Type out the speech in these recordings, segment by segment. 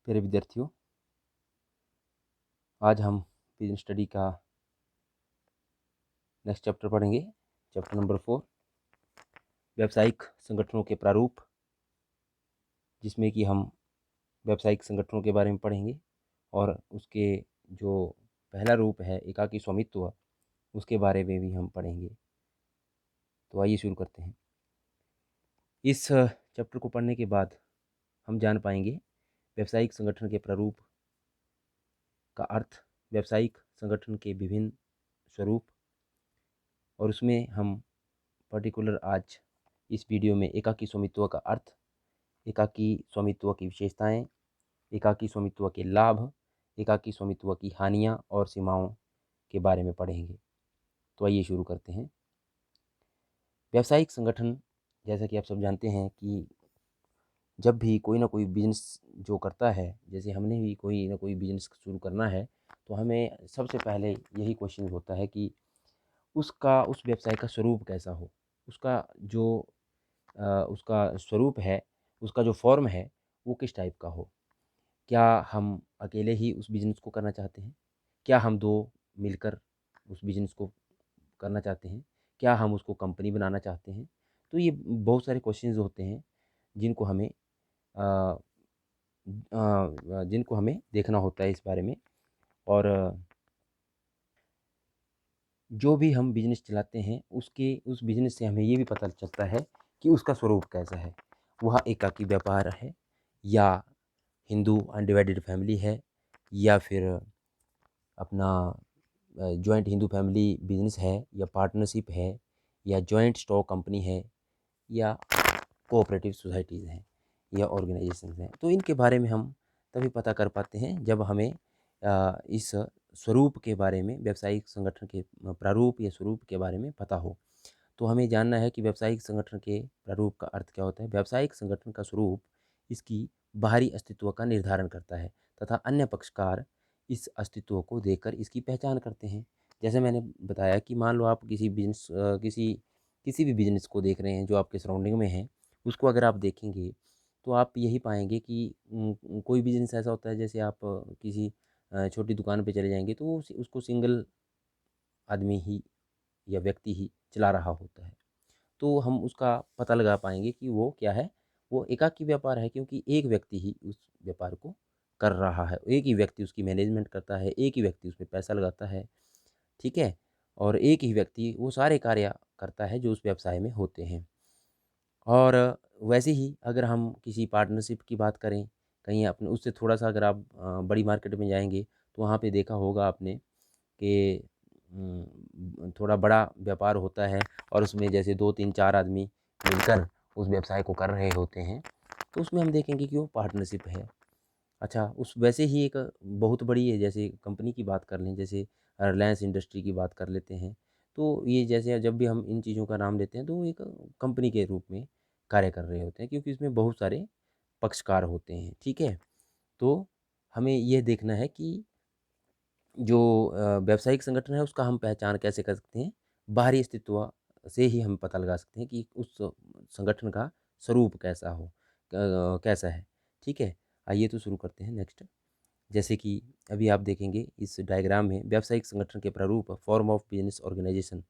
प्यारे विद्यार्थियों, आज हम बिजनेस स्टडी का नेक्स्ट चैप्टर पढ़ेंगे। चैप्टर नंबर 4, व्यावसायिक संगठनों के प्रारूप, जिसमें कि हम व्यावसायिक संगठनों के बारे में पढ़ेंगे और उसके जो पहला रूप है एकाकी स्वामित्व, उसके बारे में भी हम पढ़ेंगे। तो आइए शुरू करते हैं। इस चैप्टर को पढ़ने के बाद हम जान पाएंगे व्यावसायिक संगठन के प्रारूप का अर्थ, व्यावसायिक संगठन के विभिन्न स्वरूप, और उसमें हम पर्टिकुलर आज इस वीडियो में एकाकी स्वामित्व का अर्थ, एकाकी स्वामित्व की विशेषताएं, एकाकी स्वामित्व के लाभ, एकाकी स्वामित्व की हानियां और सीमाओं के बारे में पढ़ेंगे। तो आइए शुरू करते हैं। व्यावसायिक संगठन, जैसा कि आप सब जानते हैं कि जब भी कोई ना कोई बिजनेस जो करता है, जैसे हमने भी कोई ना कोई बिजनेस शुरू करना है, तो हमें सबसे पहले यही क्वेश्चन होता है कि उस व्यवसाय का स्वरूप कैसा हो, उसका जो उसका स्वरूप है, उसका जो फॉर्म है, वो किस टाइप का हो। क्या हम अकेले ही उस बिज़नेस को करना चाहते हैं? क्या हम 2 मिलकर उस बिज़नेस को करना चाहते हैं? क्या हम उसको कंपनी बनाना चाहते हैं? तो ये बहुत सारे क्वेश्चंस होते हैं जिनको हमें अ जिनको हमें देखना होता है इस बारे में। और जो भी हम बिज़नेस चलाते हैं, उस बिज़नेस से हमें ये भी पता चलता है कि उसका स्वरूप कैसा है। वह एकाकी व्यापार है, या हिंदू अनडिवाइडेड फैमिली है, या फिर अपना जॉइंट हिंदू फैमिली बिजनेस है, या पार्टनरशिप है, या जॉइंट स्टॉक कंपनी है, या कोऑपरेटिव सोसाइटीज़ हैं, या ऑर्गेनाइजेशंस हैं। तो इनके बारे में हम तभी पता कर पाते हैं जब हमें इस स्वरूप के बारे में, व्यावसायिक संगठन के प्रारूप या स्वरूप के बारे में पता हो। तो हमें जानना है कि व्यावसायिक संगठन के प्रारूप का अर्थ क्या होता है। व्यावसायिक संगठन का स्वरूप इसकी बाहरी अस्तित्व का निर्धारण करता है तथा अन्य पक्षकार इस अस्तित्व को देखकर इसकी पहचान करते हैं। जैसे मैंने बताया कि मान लो आप किसी भी बिजनेस को देख रहे हैं जो आपके सराउंडिंग में है, उसको अगर आप देखेंगे तो आप यही पाएंगे कि कोई बिजनेस ऐसा होता है, जैसे आप किसी छोटी दुकान पे चले जाएंगे तो उसको सिंगल आदमी ही या व्यक्ति ही चला रहा होता है। तो हम उसका पता लगा पाएंगे कि वो क्या है, वो एकाकी व्यापार है, क्योंकि एक व्यक्ति ही उस व्यापार को कर रहा है, एक ही व्यक्ति उसकी मैनेजमेंट करता है, एक ही व्यक्ति उसमें पैसा लगाता है, ठीक है। और एक ही व्यक्ति वो सारे कार्य करता है जो उस व्यवसाय में होते हैं। और वैसे ही अगर हम किसी पार्टनरशिप की बात करें, कहीं अपने उससे थोड़ा सा अगर आप बड़ी मार्केट में जाएंगे तो वहाँ पे देखा होगा आपने कि थोड़ा बड़ा व्यापार होता है और उसमें जैसे 2 3 4 आदमी मिलकर उस व्यवसाय को कर रहे होते हैं, तो उसमें हम देखेंगे कि वो पार्टनरशिप है। अच्छा, उस वैसे ही एक बहुत बड़ी है, जैसे कंपनी की बात कर लें, जैसे रिलायंस इंडस्ट्री की बात कर लेते हैं, तो ये जैसे जब भी हम इन चीज़ों का नाम लेते हैं तो वो एक कंपनी के रूप में कार्य कर रहे होते हैं, क्योंकि इसमें बहुत सारे पक्षकार होते हैं, ठीक है। तो हमें ये देखना है कि जो व्यावसायिक संगठन है उसका हम पहचान कैसे कर सकते हैं, बाहरी अस्तित्व से ही हम पता लगा सकते हैं कि उस संगठन का स्वरूप कैसा हो, कैसा है, ठीक है। आइए तो शुरू करते हैं नेक्स्ट। जैसे कि अभी आप देखेंगे इस डायग्राम में व्यावसायिक संगठन के प्रारूप, फॉर्म ऑफ बिजनेस ऑर्गेनाइजेशन,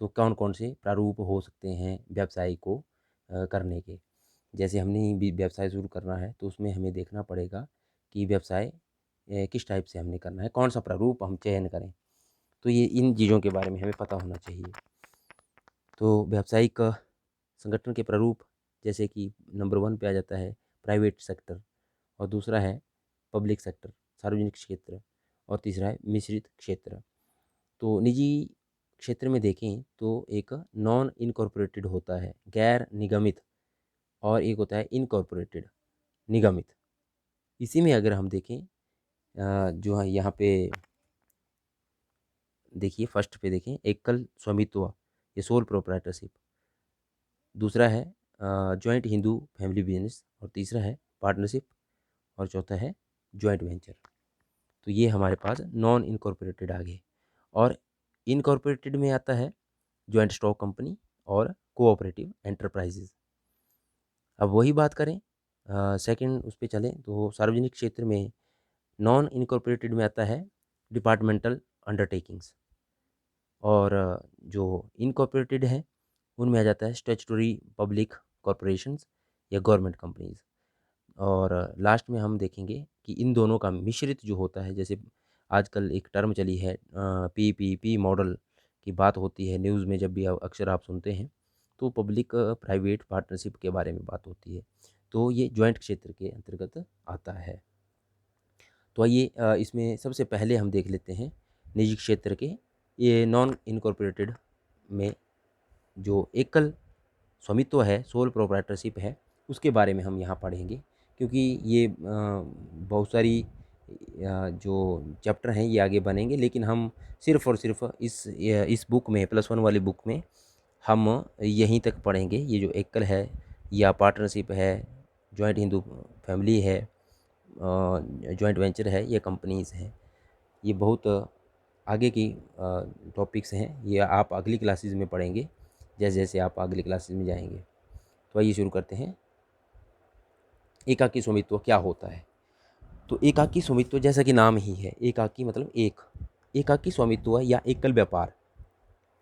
तो कौन कौन से प्रारूप हो सकते हैं व्यवसाय को करने के। जैसे हमने ही भी व्यवसाय शुरू करना है तो उसमें हमें देखना पड़ेगा कि व्यवसाय किस टाइप से हमने करना है, कौन सा प्रारूप हम चयन करें। तो ये इन चीज़ों के बारे में हमें पता होना चाहिए। तो व्यावसायिक संगठन के प्रारूप, जैसे कि नंबर 1 पे आ जाता है प्राइवेट सेक्टर, और दूसरा है पब्लिक सेक्टर, सार्वजनिक क्षेत्र, और तीसरा है मिश्रित क्षेत्र। तो निजी क्षेत्र में देखें तो एक नॉन इनकॉर्पोरेटेड होता है, गैर निगमित, और एक होता है इनकॉर्पोरेटेड, निगमित। इसी में अगर हम देखें जो है यहाँ पे देखिए, फर्स्ट पे देखें एकल स्वामित्व, ये सोल प्रोप्राइटरशिप, दूसरा है जॉइंट हिंदू फैमिली बिजनेस, और तीसरा है पार्टनरशिप, और चौथा है जॉइंट वेंचर। तो ये हमारे पास नॉन इनकॉर्पोरेटेड आ गए। और इनकॉर्पोरेटेड में आता है जॉइंट स्टॉक कंपनी और कोऑपरेटिव एंटरप्राइजेज। अब वही बात करें सेकंड उस पे चलें तो सार्वजनिक क्षेत्र में नॉन इनकॉर्पोरेटेड में आता है डिपार्टमेंटल अंडरटेकिंग्स, और जो इनकॉर्पोरेटेड है उनमें आ जाता है स्टैट्यूटरी पब्लिक कॉरपोरेशंस या गवर्नमेंट कंपनीज। और लास्ट में हम देखेंगे कि इन दोनों का मिश्रित जो होता है, जैसे आजकल एक टर्म चली है पीपीपी मॉडल की बात होती है न्यूज़ में, जब भी अक्सर आप सुनते हैं तो पब्लिक प्राइवेट पार्टनरशिप के बारे में बात होती है, तो ये जॉइंट क्षेत्र के अंतर्गत आता है। तो आइए इसमें सबसे पहले हम देख लेते हैं निजी क्षेत्र के ये नॉन इनकॉर्पोरेटेड में जो एकल स्वामित्व है, सोल प्रोप्राइटरशिप है, उसके बारे में हम यहाँ पढ़ेंगे, क्योंकि ये बहुत सारी जो चैप्टर हैं ये आगे बनेंगे, लेकिन हम सिर्फ़ और सिर्फ इस बुक में +1 वाली बुक में हम यहीं तक पढ़ेंगे। ये जो एकल है या पार्टनरशिप है, जॉइंट हिंदू फैमिली है, जॉइंट वेंचर है, ये कंपनीज़ हैं, ये बहुत आगे की टॉपिक्स हैं, ये आप अगली क्लासेस में पढ़ेंगे जैसे जैसे आप अगली क्लासेस में जाएंगे। तो आइए शुरू करते हैं। एकाकी स्वामित्व क्या होता है? तो एकाकी स्वामित्व जैसा कि नाम ही है, एकाकी मतलब एक, एकाकी स्वामित्व या एकल व्यापार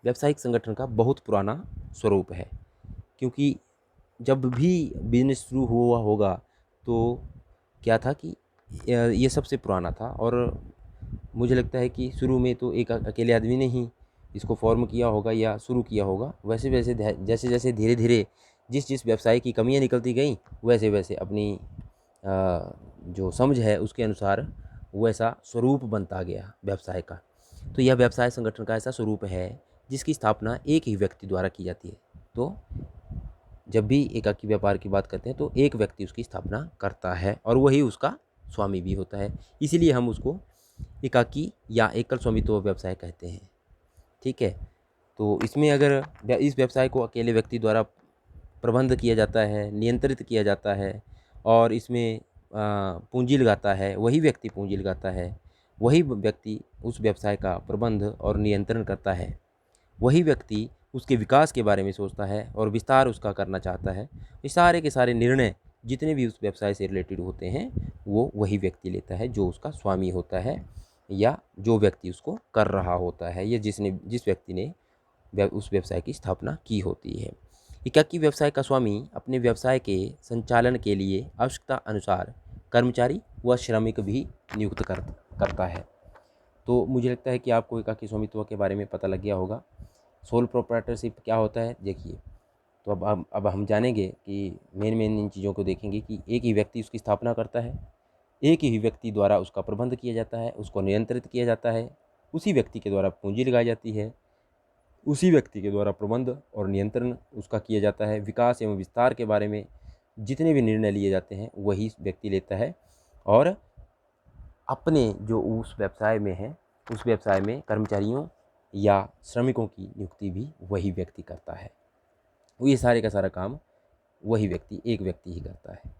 व्यावसायिक संगठन का बहुत पुराना स्वरूप है, क्योंकि जब भी बिजनेस शुरू हुआ होगा तो क्या था कि ये सबसे पुराना था, और मुझे लगता है कि शुरू में तो एक अकेले आदमी ने ही इसको फॉर्म किया होगा या शुरू किया होगा। वैसे वैसे जैसे जैसे धीरे धीरे जिस जिस व्यवसाय की कमियां निकलती गई, वैसे वैसे अपनी जो समझ है उसके अनुसार वैसा स्वरूप बनता गया व्यवसाय का। तो यह व्यवसाय संगठन का ऐसा स्वरूप है जिसकी स्थापना एक ही व्यक्ति द्वारा की जाती है। तो जब भी एकाकी व्यापार की बात करते हैं तो एक व्यक्ति उसकी स्थापना करता है और वही उसका स्वामी भी होता है, इसीलिए हम उसको एकाकी या एकल स्वामित्व व्यवसाय कहते हैं। ठीक है, तो इसमें अगर इस व्यवसाय को अकेले व्यक्ति द्वारा प्रबंध किया जाता है, नियंत्रित किया जाता है, और इसमें पूंजी लगाता है, वही व्यक्ति पूंजी लगाता है, वही व्यक्ति उस व्यवसाय का प्रबंध और नियंत्रण करता है, वही व्यक्ति उसके विकास के बारे में सोचता है और विस्तार उसका करना चाहता है। ये सारे के सारे निर्णय जितने भी उस व्यवसाय से रिलेटेड होते हैं वो वही व्यक्ति लेता है जो उसका स्वामी होता है, या जो व्यक्ति उसको कर रहा होता है, या जिस व्यक्ति ने उस व्यवसाय की स्थापना की होती है। एकाकी व्यवसाय का स्वामी अपने व्यवसाय के संचालन के लिए आवश्यकता अनुसार कर्मचारी व श्रमिक भी नियुक्त करता है। तो मुझे लगता है कि आपको एकाकी स्वामित्व के बारे में पता लग गया होगा। सोल प्रोप्राइटरशिप क्या होता है देखिए। तो अब हम जानेंगे कि मेन इन चीज़ों को देखेंगे कि एक ही व्यक्ति उसकी स्थापना करता है, एक ही व्यक्ति द्वारा उसका प्रबंध किया जाता है, उसको नियंत्रित किया जाता है, उसी व्यक्ति के द्वारा पूंजी लगाई जाती है, उसी व्यक्ति के द्वारा प्रबंध और नियंत्रण उसका किया जाता है, विकास एवं विस्तार के बारे में जितने भी निर्णय लिए जाते हैं वही व्यक्ति लेता है, और अपने जो उस व्यवसाय में है उस व्यवसाय में कर्मचारियों या श्रमिकों की नियुक्ति भी वही व्यक्ति करता है। ये सारे का सारा काम वही व्यक्ति, एक व्यक्ति ही करता है।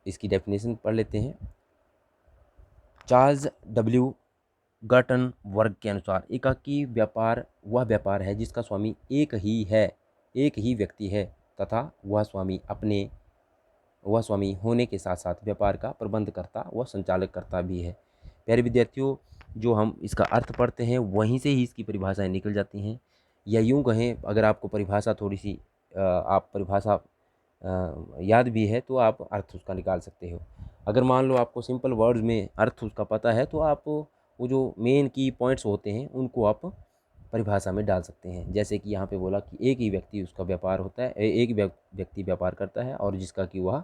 इसकी डेफिनेशन पढ़ लेते हैं। चार्ल्स डब्ल्यू गर्टन वर्ग के अनुसार एकाकी व्यापार वह व्यापार है जिसका स्वामी एक ही है, एक ही व्यक्ति है, तथा वह स्वामी होने के साथ साथ व्यापार का प्रबंध करता व संचालक करता भी है। प्यारे विद्यार्थियों, जो हम इसका अर्थ पढ़ते हैं वहीं से ही इसकी परिभाषाएं निकल जाती हैं, या यूँ कहें अगर आपको परिभाषा थोड़ी सी आप परिभाषा याद भी है तो आप अर्थ उसका निकाल सकते हो। अगर मान लो आपको सिंपल वर्ड्स में अर्थ उसका पता है तो आप वो जो मेन की पॉइंट्स होते हैं उनको आप परिभाषा में डाल सकते हैं। जैसे कि यहाँ पे बोला कि एक ही व्यक्ति उसका व्यापार होता है, एक व्यक्ति व्यापार करता है और जिसका कि वह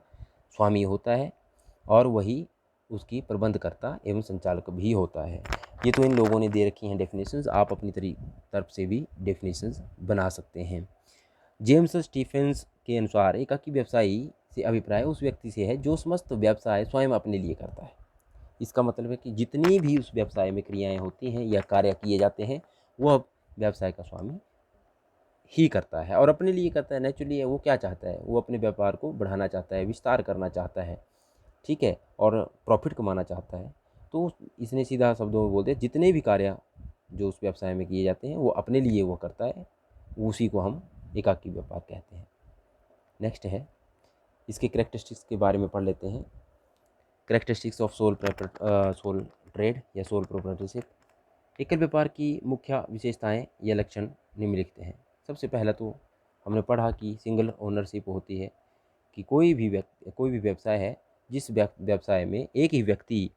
स्वामी होता है, और वही उसकी प्रबंधकर्ता एवं संचालक भी होता है। ये तो इन लोगों ने दे रखी हैं डेफिनेशंस, आप अपनी तरफ से भी डेफिनेशंस बना सकते हैं। जेम्स स्टीफेंस के अनुसार एकाकी व्यवसायी से अभिप्राय उस व्यक्ति से है जो समस्त व्यवसाय स्वयं अपने लिए करता है। इसका मतलब है कि जितनी भी उस व्यवसाय में क्रियाएं होती हैं या कार्य किए जाते हैं वह व्यवसाय का स्वामी ही करता है और अपने लिए करता है। नेचुरली वो क्या चाहता है, वो अपने व्यापार को बढ़ाना चाहता है, विस्तार करना चाहता है, ठीक है, और प्रॉफिट कमाना चाहता है। तो इसने सीधा शब्दों में बोल दिया जितने भी कार्य जो उस व्यवसाय में किए जाते हैं वो अपने लिए वो करता है, उसी को हम एकाकी व्यापार कहते हैं। नेक्स्ट है इसके कैरेक्टरिस्टिक्स के बारे में पढ़ लेते हैं। कैरेक्टरिस्टिक्स ऑफ सोल ट्रेड या सोल प्रोप्राइटरशिप। एकल व्यापार की मुख्य विशेषताएं या लक्षण निम्नलिखित हैं। सबसे पहला तो हमने पढ़ा कि सिंगल ओनरशिप होती है, कि कोई भी व्यवसाय है जिस व्यवसाय में एक ही व्यक्ति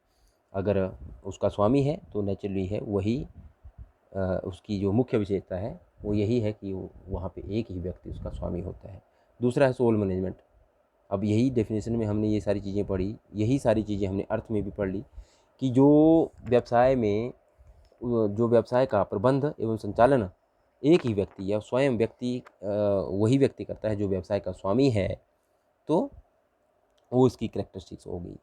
अगर उसका स्वामी है तो नेचुरली है वही उसकी जो मुख्य विशेषता है वो यही है कि वहाँ पे एक ही व्यक्ति उसका स्वामी होता है। दूसरा है सोल मैनेजमेंट। अब यही डेफिनेशन में हमने ये सारी चीज़ें पढ़ी, यही सारी चीज़ें हमने अर्थ में भी पढ़ ली कि जो व्यवसाय का प्रबंध एवं संचालन एक ही व्यक्ति या स्वयं व्यक्ति वही व्यक्ति करता है जो व्यवसाय का स्वामी है, तो वो उसकी कैरेक्टरिस्टिक्स हो गई,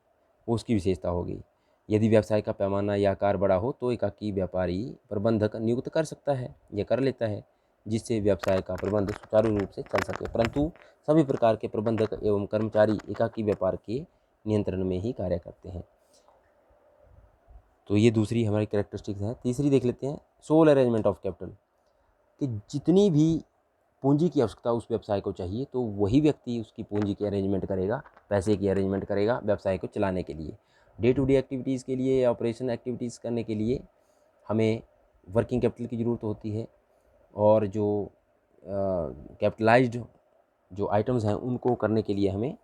वो उसकी विशेषता हो गई। यदि व्यवसाय का पैमाना या आकार बड़ा हो तो एकाकी व्यापारी प्रबंधक नियुक्त कर सकता है या कर लेता है, जिससे व्यवसाय का प्रबंध सुचारू रूप से चल सके। परंतु सभी प्रकार के प्रबंधक एवं कर्मचारी एकाकी व्यापार के नियंत्रण में ही कार्य करते हैं। तो ये दूसरी हमारी कैरेक्टरिस्टिक्स है। तीसरी देख लेते हैं, सोल अरेंजमेंट ऑफ कैपिटल, कि जितनी भी पूंजी की आवश्यकता उस व्यवसाय को चाहिए तो वही व्यक्ति उसकी पूंजी की अरेंजमेंट करेगा, पैसे की अरेंजमेंट करेगा व्यवसाय को चलाने के लिए। डे टू डे एक्टिविटीज़ के लिए या ऑपरेशन एक्टिविटीज़ करने के लिए हमें वर्किंग कैपिटल की ज़रूरत होती है, और जो कैपिटलाइज्ड जो आइटम्स हैं उनको करने के लिए हमें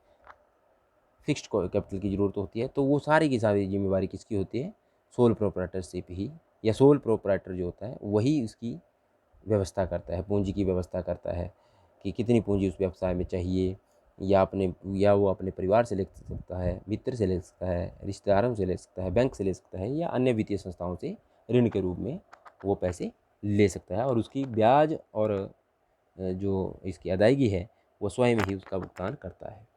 फिक्स्ड कैपिटल की ज़रूरत होती है। तो वो सारी की सारी जिम्मेवारी किसकी होती है? सोल प्रोप्राइटरशिप ही, या सोल प्रोप्राइटर जो होता है वही उसकी व्यवस्था करता है, पूंजी की व्यवस्था करता है कि कितनी पूंजी उस व्यवसाय में चाहिए, या वो अपने परिवार से ले सकता है, मित्र से ले सकता है, रिश्तेदारों से ले सकता है, बैंक से ले सकता है, या अन्य वित्तीय संस्थाओं से ऋण के रूप में वो पैसे ले सकता है, और उसकी ब्याज और जो इसकी अदायगी है वो स्वयं ही उसका भुगतान करता है।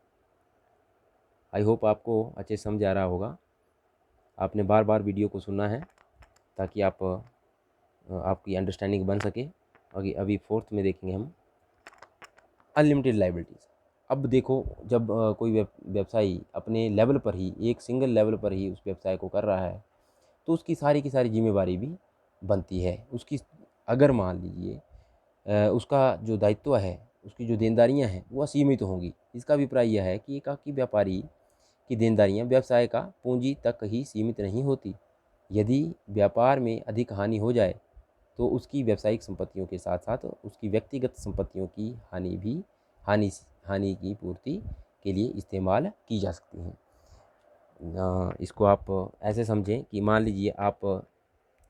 आई होप आपको अच्छे से समझ आ रहा होगा। आपने बार बार वीडियो को सुनना है ताकि आपकी अंडरस्टैंडिंग बन सके। अभी फोर्थ में देखेंगे हम अनलिमिटेड लाइबिलिटीज़। अब देखो, जब कोई व्यवसायी अपने लेवल पर ही, एक सिंगल लेवल पर ही उस व्यवसाय को कर रहा है तो उसकी सारी की सारी जिम्मेवारी भी बनती है उसकी। अगर मान लीजिए उसका जो दायित्व है, उसकी जो देनदारियां हैं वो असीमित होंगी। इसका अभिप्राय यह है कि एकाकी व्यापारी की देनदारियां व्यवसाय का पूंजी तक ही सीमित नहीं होती। यदि व्यापार में अधिक हानि हो जाए तो उसकी व्यावसायिक संपत्तियों के साथ साथ उसकी व्यक्तिगत संपत्तियों की हानि की पूर्ति के लिए इस्तेमाल की जा सकती हैं। इसको आप ऐसे समझें कि मान लीजिए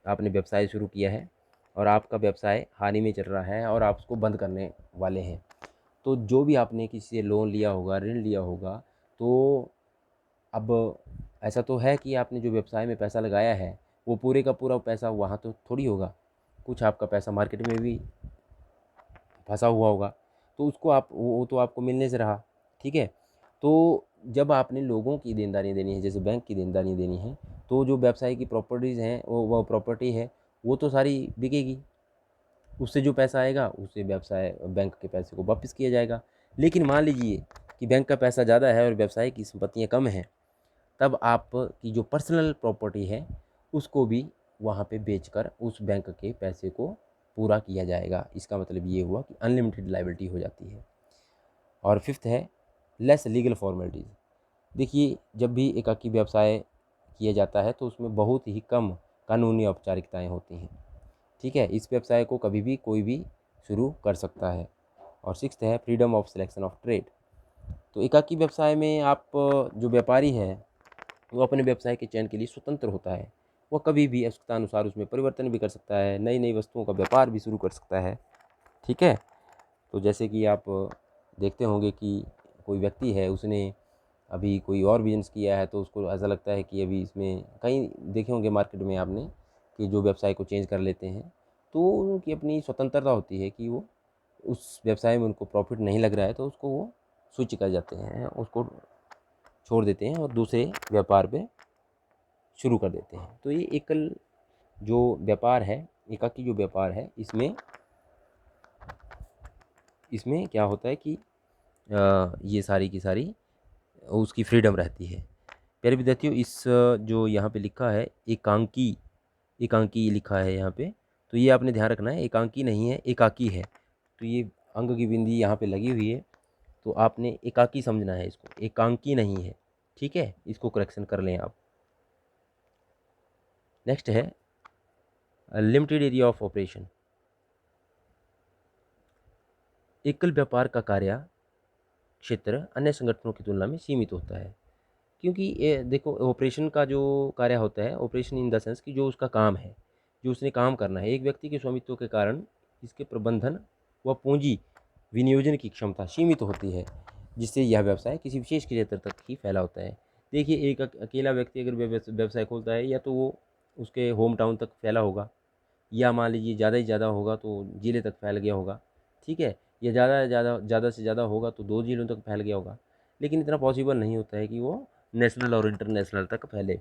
आपने व्यवसाय शुरू किया है और आपका व्यवसाय हानि में चल रहा है और आप उसको बंद करने वाले हैं। तो जो भी आपने किसी से लोन लिया होगा, ऋण लिया होगा, तो अब ऐसा तो है कि आपने जो व्यवसाय में पैसा लगाया है वो पूरे का पूरा पैसा वहाँ तो थोड़ी होगा। कुछ आपका पैसा मार्केट में भी फंसा हुआ होगा, तो उसको वो तो आपको मिलने से रहा। ठीक है, तो जब आपने लोगों की देनदारियाँ देनी है, जैसे बैंक की देनदारियाँ देनी है, तो जो व्यवसाय की प्रॉपर्टीज़ हैं वो प्रॉपर्टी है वो तो सारी बिकेगी। उससे जो पैसा आएगा उससे व्यवसाय बैंक के पैसे को वापस किया जाएगा। लेकिन मान लीजिए कि बैंक का पैसा ज़्यादा है और व्यवसाय की संपत्तियाँ कम हैं, तब आपकी जो पर्सनल प्रॉपर्टी है उसको भी वहाँ पे बेचकर उस बैंक के पैसे को पूरा किया जाएगा। इसका मतलब ये हुआ कि अनलिमिटेड लायबिलिटी हो जाती है। और फिफ्थ है लेस लीगल फॉर्मेलिटीज़। देखिए, जब भी एकाकी व्यवसाय किया जाता है तो उसमें बहुत ही कम कानूनी औपचारिकताएं होती हैं। ठीक है, इस व्यवसाय को कभी भी कोई भी शुरू कर सकता है। और सिक्स्थ है freedom of selection of trade. तो एकाकी व्यवसाय में आप जो व्यापारी है वो अपने व्यवसाय के चयन के लिए स्वतंत्र होता है। वह कभी भी आवश्यकता अनुसार उसमें परिवर्तन भी कर सकता है, नई नई वस्तुओं का व्यापार भी शुरू कर सकता है। ठीक है, तो जैसे कि आप देखते होंगे कि कोई व्यक्ति है, उसने अभी कोई और बिजनेस किया है तो उसको ऐसा लगता है कि अभी इसमें, कहीं देखे होंगे मार्केट में आपने कि जो व्यवसाय को चेंज कर लेते हैं तो उनकी अपनी स्वतंत्रता होती है कि वो उस व्यवसाय में उनको प्रॉफिट नहीं लग रहा है तो उसको वो स्विच कर जाते हैं, उसको छोड़ देते हैं और दूसरे व्यापार पे शुरू कर देते हैं। तो ये एकल जो व्यापार है, एकाकी जो व्यापार है, इसमें क्या होता है कि ये सारी की सारी उसकी फ्रीडम रहती है। प्यारे विद्यार्थियों, इस जो यहाँ पे लिखा है एकांकी लिखा है यहाँ पे, तो ये आपने ध्यान रखना है, एकांकी नहीं है, एकाकी है। तो ये अंग की बिंदी यहाँ पे लगी हुई है, तो आपने एकाकी समझना है इसको, एकांकी नहीं है, ठीक है, इसको करेक्शन कर लें आप। नेक्स्ट है लिमिटेड एरिया ऑफ ऑपरेशन। एकल व्यापार का कार्य क्षेत्र अन्य संगठनों की तुलना में सीमित होता है, क्योंकि ये देखो ऑपरेशन का जो कार्य होता है, ऑपरेशन इन द सेंस कि जो उसका काम है, जो उसने काम करना है, एक व्यक्ति के स्वामित्व के कारण इसके प्रबंधन व पूंजी विनियोजन की क्षमता सीमित होती है, जिससे यह व्यवसाय किसी विशेष क्षेत्र तक ही फैला होता है। देखिए एक अकेला व्यक्ति अगर व्यवसाय खोलता है, या तो वो उसके होम टाउन तक फैला होगा, या मान लीजिए ज़्यादा ही ज़्यादा होगा तो ज़िले तक फैल गया होगा, ठीक है, या ज़्यादा से ज़्यादा होगा तो 2 ज़िलों तक फैल गया होगा। लेकिन इतना पॉसिबल नहीं होता है कि वो नेशनल और इंटरनेशनल तक फैले,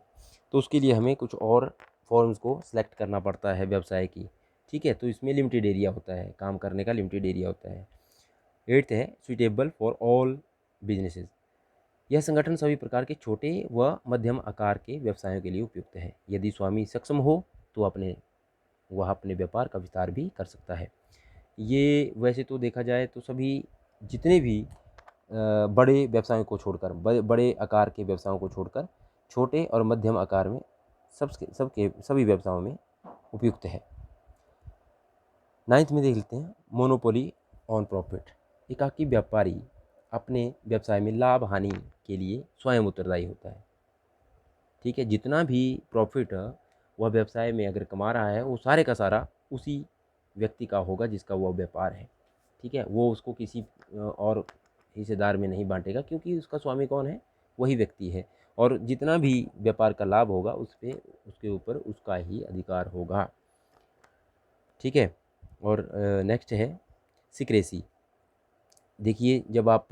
तो उसके लिए हमें कुछ और फॉर्म्स को सिलेक्ट करना पड़ता है व्यवसाय की, ठीक है। तो इसमें लिमिटेड एरिया होता है, काम करने का लिमिटेड एरिया होता है। 8th है सुइटेबल फॉर ऑल बिजनेसेस। यह संगठन सभी प्रकार के छोटे व मध्यम आकार के व्यवसायों के लिए उपयुक्त है। यदि स्वामी सक्षम हो तो वह अपने व्यापार का विस्तार भी कर सकता है। ये वैसे तो देखा जाए तो सभी जितने भी बड़े व्यवसायों को छोड़कर, बड़े आकार के व्यवसायों को छोड़कर, छोटे और मध्यम आकार में सभी व्यवसायों में उपयुक्त है। 9th में देख लेते हैं मोनोपोली ऑन प्रॉफिट। एकाकी व्यापारी अपने व्यवसाय में लाभ हानि के लिए स्वयं उत्तरदायी होता है, ठीक है। जितना भी प्रॉफिट वह व्यवसाय में अगर कमा रहा है, वो सारे का सारा उसी व्यक्ति का होगा जिसका वह व्यापार है, ठीक है। वो उसको किसी और हिस्सेदार में नहीं बांटेगा, क्योंकि उसका स्वामी कौन है, वही व्यक्ति है। और जितना भी व्यापार का लाभ होगा उस पे उसके ऊपर उसका ही अधिकार होगा, ठीक है। और नेक्स्ट है सिक्रेसी। देखिए जब आप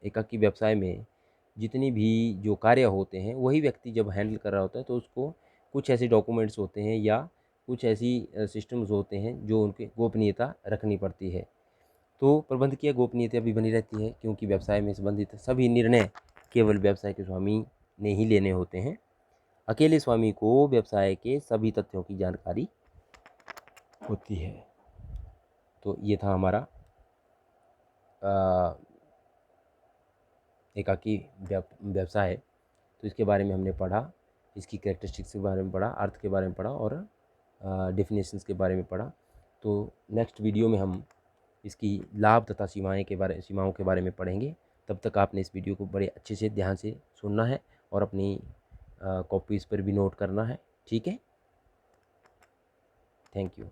एकाकी व्यवसाय में जितनी भी जो कार्य होते हैं वही व्यक्ति जब हैंडल कर रहा होता है, तो उसको कुछ ऐसे डॉक्यूमेंट्स होते हैं या कुछ ऐसी सिस्टम्स होते हैं जो उनकी गोपनीयता रखनी पड़ती है। तो प्रबंधकीय गोपनीयता भी बनी रहती है, क्योंकि व्यवसाय में संबंधित सभी निर्णय केवल व्यवसाय के स्वामी ने ही लेने होते हैं। अकेले स्वामी को व्यवसाय के सभी तथ्यों की जानकारी होती है। तो ये था हमारा एकाकी व्यवसाय। तो इसके बारे में हमने पढ़ा, इसकी कैरेक्टरिस्टिक्स के बारे में पढ़ा, अर्थ के बारे में पढ़ा और डेफिनेशंस के बारे में पढ़ा। तो नेक्स्ट वीडियो में हम इसकी लाभ तथा सीमाओं के बारे में पढ़ेंगे। तब तक आपने इस वीडियो को बड़े अच्छे से ध्यान से सुनना है और अपनी कॉपीज़ पर भी नोट करना है, ठीक है। Thank you.